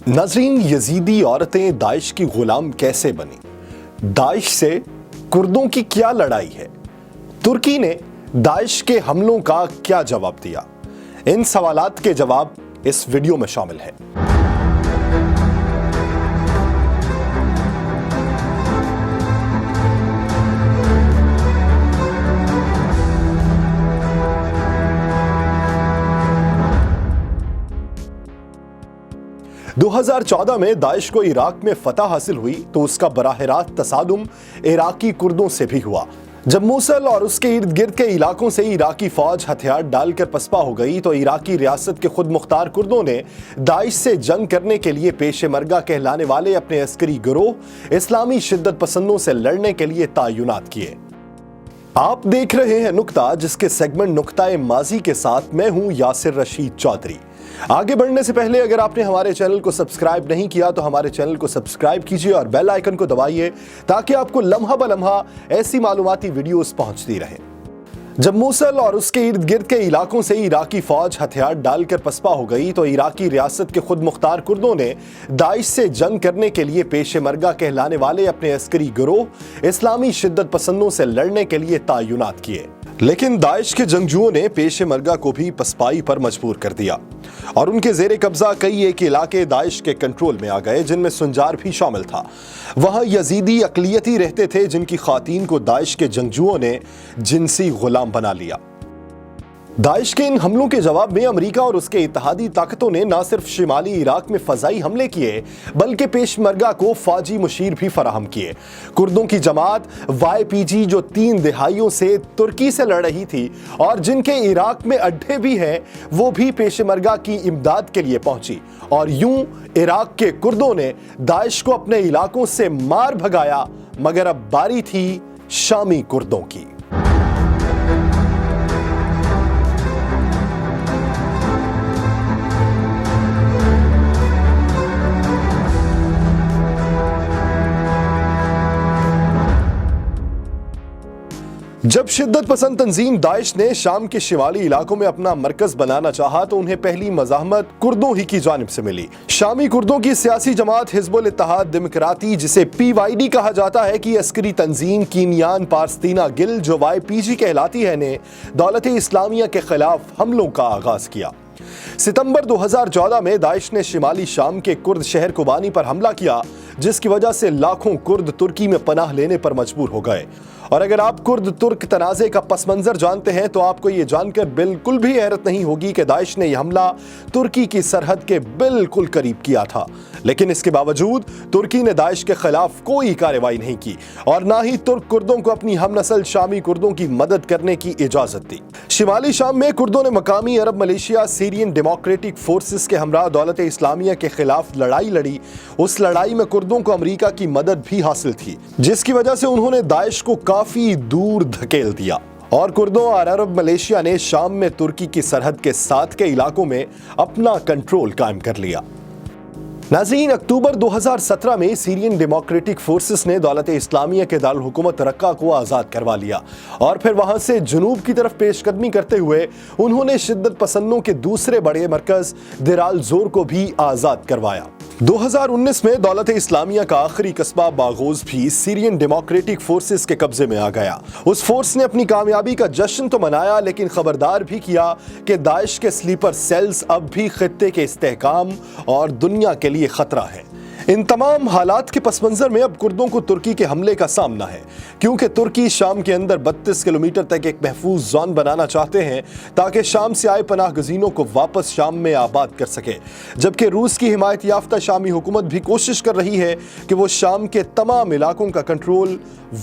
नाज़रीन, यजीदी औरतें दाइश की गुलाम कैसे बनी? दाइश से कुर्दों की क्या लड़ाई है? तुर्की ने दाइश के हमलों का क्या जवाब दिया? इन सवालात के जवाब इस वीडियो में शामिल है। 2014 में दाइश को इराक में फतह हासिल हुई तो उसका बराह रास्त तसादुम इराकी कुर्दों से भी हुआ। जब मूसल और उसके इर्द गिर्द के इलाकों से इराकी फौज हथियार डालकर पसपा हो गई तो इराकी रियासत के खुद मुख्तार कुर्दों ने दाइश से जंग करने के लिए पेशे मरगा कहलाने वाले अपने अस्करी गिरोह इस्लामी शिद्दत पसंदों से लड़ने के लिए तायुनात किए। आप देख रहे हैं नुक्ता, जिसके सेगमेंट नुक्ता माजी के साथ मैं हूं यासिर रशीद चौधरी। आगे बढ़ने से पहले अगर आपने हमारे चैनल को सब्सक्राइब नहीं किया तो हमारे चैनल को सब्सक्राइब कीजिए और बेल आइकन को दबाइए ताकि आपको लम्हा ब लम्हा ऐसी मालूमाती वीडियोस पहुंचती रहें। जब मूसल और उसके इर्द गिर्द के इलाकों से इराकी फौज हथियार डालकर पसपा हो गई तो इराकी रियासत के खुद मुख्तार कुर्दों ने दाइश से जंग करने के लिए पेशे मरगा कहलाने वाले अपने अस्करी गिरोह इस्लामी शिद्दत पसंदों से लड़ने के लिए तायुनात किए। लेकिन दाइश के जंगजुओं ने पेशे मरगा को भी पसपाई पर मजबूर कर दिया और उनके जेरे कब्जा कई एक इलाके दाइश के कंट्रोल में आ गए, जिनमें सुंजार भी शामिल था। वहां यजीदी अकलियती रहते थे जिनकी खातीन को दाइश के जंगजुओं ने जिनसी गुलाम बना लिया। दाइश के इन हमलों के जवाब में अमेरिका और उसके इत्तेहादी ताकतों ने न सिर्फ शिमाली इराक में फजाई हमले किए बल्कि पेशमरगा को फौजी मुशीर भी फराहम किए। कुर्दों की जमात YPG जो 3 दहाइयों से तुर्की से लड़ रही थी और जिनके इराक में अड्डे भी हैं, वो भी पेशमरगा की इमदाद के लिए पहुंची और यूं इराक के कुर्दों ने दाइश को अपने इलाकों से मार भगाया। मगर अब बारी थी शामी कुर्दों की। जब शिद्दत पसंद तंजीम दाइश ने शाम के शिमाली इलाकों में अपना मरकज बनाना चाहा तो उन्हें पहली मज़ाहमत कुर्दों ही की जानिब से मिली। शामी कुर्दों की सियासी जमात हिज़्बुल इत्तेहाद डेमोक्राती, जिसे PYD कहा जाता है, की अस्करी तंजीम कीनियान पारस्तीना गिल जो YPG कहलाती है ने दौलत इस्लामिया के खिलाफ हमलों का आगाज किया। सितंबर 2014 में दाइश ने शिमाली शाम के कुर्द शहर कुबानी पर हमला किया, जिसकी वजह से लाखों कुर्द तुर्की में पनाह लेने पर मजबूर हो गए। और अगर आप कुर्द तुर्क तनाज़े का पस मंजर जानते हैं तो आपको ये जानकर बिल्कुल भी हैरत नहीं होगी कि दाइश ने यह हमला तुर्की की सरहद के बिल्कुल करीब किया था। लेकिन इसके बावजूद तुर्की ने दाइश के खिलाफ कोई कार्रवाई नहीं की और ना ही तुर्क कुर्दों को अपनी हमनस्ल शामी कुर्दों की मदद करने की इजाजत दी। शिमाली शाम में कुर्दों ने मकामी अरब मलेशिया सीरियन डेमोक्रेटिक फोर्सेस के हमरा दौलत इस्लामिया के खिलाफ लड़ाई लड़ी। उस लड़ाई में कुर्दों को अमेरिका की मदद भी हासिल थी, जिसकी वजह से उन्होंने दाइश को काफी दूर धकेल दिया और कुर्दों और अरब मलेशिया ने शाम में तुर्की की सरहद के साथ के इलाकों में अपना कंट्रोल कायम कर लिया। नाज़रीन, अक्टूबर 2017 में सीरियन डेमोक्रेटिक फोर्सेस ने दौलत इस्लामिया के दारुल हुकूमत रक्का को आज़ाद करवा लिया और फिर वहां से जुनूब की तरफ पेशकदमी करते हुए उन्होंने शिद्दत पसंदों के दूसरे बड़े मरकज देर आल ज़ोर को भी आज़ाद करवाया। 2019 में दौलत इस्लामिया का आखिरी कस्बा बागोज भी सीरियन डेमोक्रेटिक फोर्सेस के कब्जे में आ गया। उस फोर्स ने अपनी कामयाबी का जश्न तो मनाया लेकिन खबरदार भी किया कि दाइश के स्लीपर सेल्स अब भी खित्ते के इस्तेहकाम और दुनिया के लिए खतरा है। इन तमाम हालात के पस मंजर में अब कुर्दों को तुर्की के हमले का सामना है, क्योंकि तुर्की शाम के अंदर 32 किलोमीटर तक एक महफूज जोन बनाना चाहते हैं ताकि शाम से आए पनाह गजीनों को वापस शाम में आबाद कर सके। जबकि रूस की हिमायत याफ्ता शामी हुकूमत भी कोशिश कर रही है कि वो शाम के तमाम इलाकों का कंट्रोल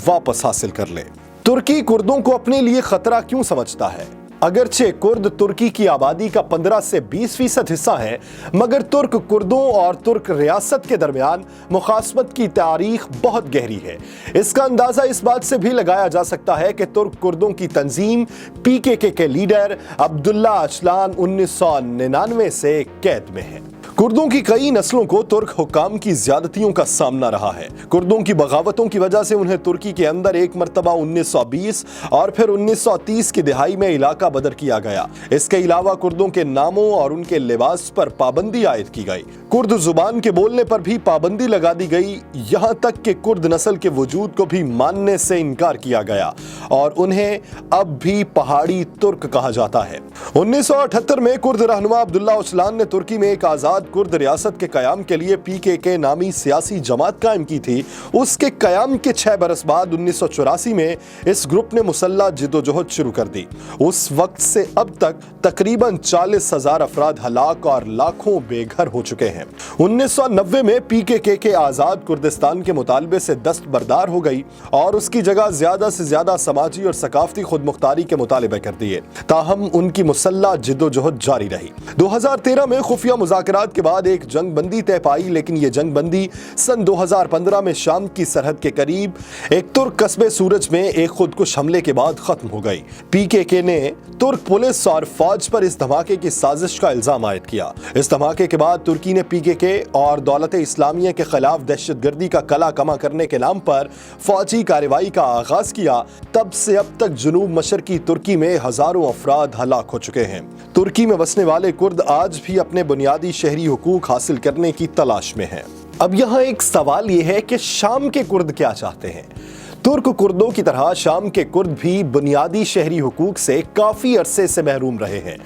वापस हासिल कर ले। तुर्की कुर्दों को अपने लिए खतरा क्यों समझता है? अगरचे कुर्द तुर्की की आबादी का 15 से 20% हिस्सा है, मगर तुर्क कुर्दों और तुर्क रियासत के दरमियान मुखासमत की तारीख बहुत गहरी है। इसका अंदाजा इस बात से भी लगाया जा सकता है कि तुर्क कुर्दों की तंजीम PKK के लीडर अब्दुल्ला अचलान 1999 से कैद में है। कुर्दों की कई नस्लों को तुर्क हुक्काम की ज्यादतियों का सामना रहा है। कुर्दों की बगावतों की वजह से उन्हें तुर्की के अंदर एक मर्तबा 1920 और फिर 1930 की दिहाई में इलाका बदर किया गया। इसके अलावा कुर्दों के नामों और उनके लिबास पर पाबंदी आयद की गई। कुर्द जुबान के बोलने पर भी पाबंदी लगा दी गई। यहाँ तक कि कुर्द नस्ल के वजूद को भी मानने से इनकार किया गया और उन्हें अब भी पहाड़ी तुर्क कहा जाता है। 1978 में कुर्द रहनुमा अब्दुल्ला ओचलान ने तुर्की में एक आजाद कुर्द रियासत के कयाम के लिए पीकेके नामी सियासी जमात कायम की थी। उसके कयाम के 6 बरस बाद 1984 में इस ग्रुप ने मुसल्ला जिदोजहद शुरू कर दी। उस वक्त से अब तक तकरीबन 40,000 अफराद हलाक और लाखों बेघर हो चुके हैं। 1990 में पीकेके के आजाद कुर्दिस्तान के मुतालबे से दस्तबरदार हो गई और उसकी जगह ज्यादा से ज्यादा समाजी और सकाफती खुद मुख्तारी के मुतालबे कर दिए। ताहम उनकी मुसल्ला जिदोजहद जारी रही। 2013 में खुफिया मुज़ाकरात के बाद एक जंग बंदी तय पाई, लेकिन ये जंग बंदी सन 2015 में शाम की सरहद के करीब एक तुर्क कस्बे सूरज में एक खुदकुश हमले के बाद खत्म हो गई। पीकेके ने तुर्क पुलिस और फौज पर इस धमाके की साजिश का इल्जाम आयद किया। इस धमाके के बाद तुर्की ने पीकेके और दौलत इस्लामिया के खिलाफ दहशतगर्दी का कला कमा करने के नाम पर फौजी कार्रवाई का आगाज किया। तब से अब तक जुनूब मशरकी तुर्की में हजारों अफराद हलाक हो चुके हैं। तुर्की में बसने वाले कुर्द आज भी अपने बुनियादी शहरी हुकूक हासिल करने की तलाश में हैं। अब यहाँ एक सवाल यह है कि शाम के कुर्द क्या चाहते हैं। तुर्क कुर्दों की तरह शाम के कुर्द भी बुनियादी शहरी हुकूक से काफी अरसे से महरूम रहे हैं।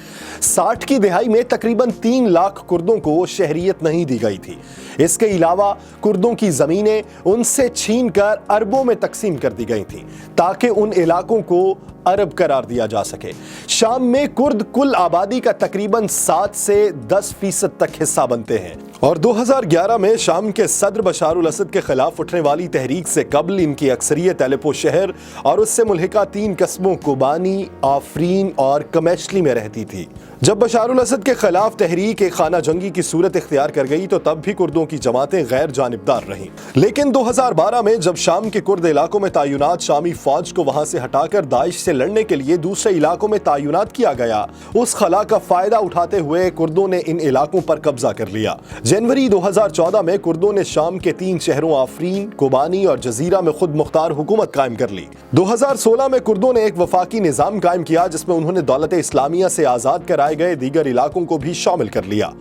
60 की दिहाई में तकरीबन 3 लाख कुर्दों को शहरियत नहीं दी गई थी। इसके अलावा कुर्दों की जमीनें उनसे छीनकर अरबों में तकसीम कर दी गई थी ताकि उन इलाकों को अरब करार दिया जा सके। शाम में कुर्द कुल आबादी का तकरीबन 7 से 10% तक हिस्सा बनते हैं और 2011 में शाम के सदर बशार अल असद के खिलाफ उठने वाली तहरीक से कबल इनकी अक्सरियत अलेप्पो शहर और उससे मुल्हिका 3 कस्बों कोबानी, आफरीन और कमेशली में रहती थी। जब बशार अल असद के खिलाफ तहरीक एक खाना जंगी की सूरत इख्तियार कर गई तो तब भी कुर्दों की जमातें गैर जानिबदार रहीं। लेकिन 2012 में जब शाम के कुर्द इलाकों में तायुनात शामी फौज को वहां से हटाकर दाइश से लड़ने के लिए दूसरे इलाकों में तायुनात किया गया, उस खला का फायदा उठाते हुए कुर्दों ने इन इलाकों पर कब्जा कर लिया। जनवरी 2014 में कुर्दों ने शाम के 3 शहरों आफरीन, कोबानी और जजीरा में खुद मुख्तार हुकूमत कायम कर ली। 2016 में कुर्दों ने एक वफाकी निजाम कायम किया जिसमें उन्होंने दौलत इस्लामिया से आजाद कराए गए दीगर इलाकों को भी शामिल कर लिया।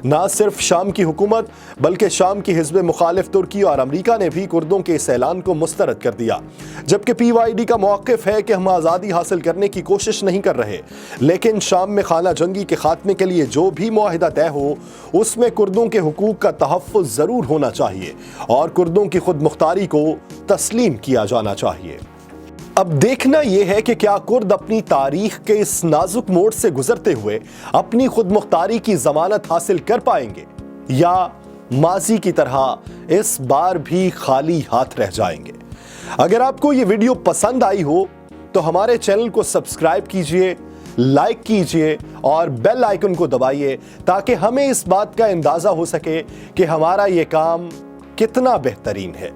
ना सिर्फ शाम की हुकूमत बल्कि शाम की हिज़्ब मुखालिफ तुर्की और अमेरिका ने भी कुर्दों के इस ऐलान को मुस्तरद कर दिया। जबकि PYD का मौक़िफ़ है कि हम आज़ादी हासिल करने की कोशिश नहीं कर रहे, लेकिन शाम में खाना जंगी के खात्मे के लिए जो भी मुआहिदा तय हो उसमें कुर्दों के हुकूक का तहफ़्फ़ुज़ ज़रूर होना चाहिए और कुर्दों की खुद मुख्तारी को तस्लीम किया जाना चाहिए। अब देखना यह है कि क्या कुर्द अपनी तारीख के इस नाजुक मोड़ से गुजरते हुए अपनी खुद मुख्तारी की जमानत हासिल कर पाएंगे या माजी की तरह इस बार भी खाली हाथ रह जाएंगे। अगर आपको ये वीडियो पसंद आई हो तो हमारे चैनल को सब्सक्राइब कीजिए, लाइक कीजिए और बेल आइकन को दबाइए ताकि हमें इस बात का अंदाजा हो सके कि हमारा ये काम कितना बेहतरीन है।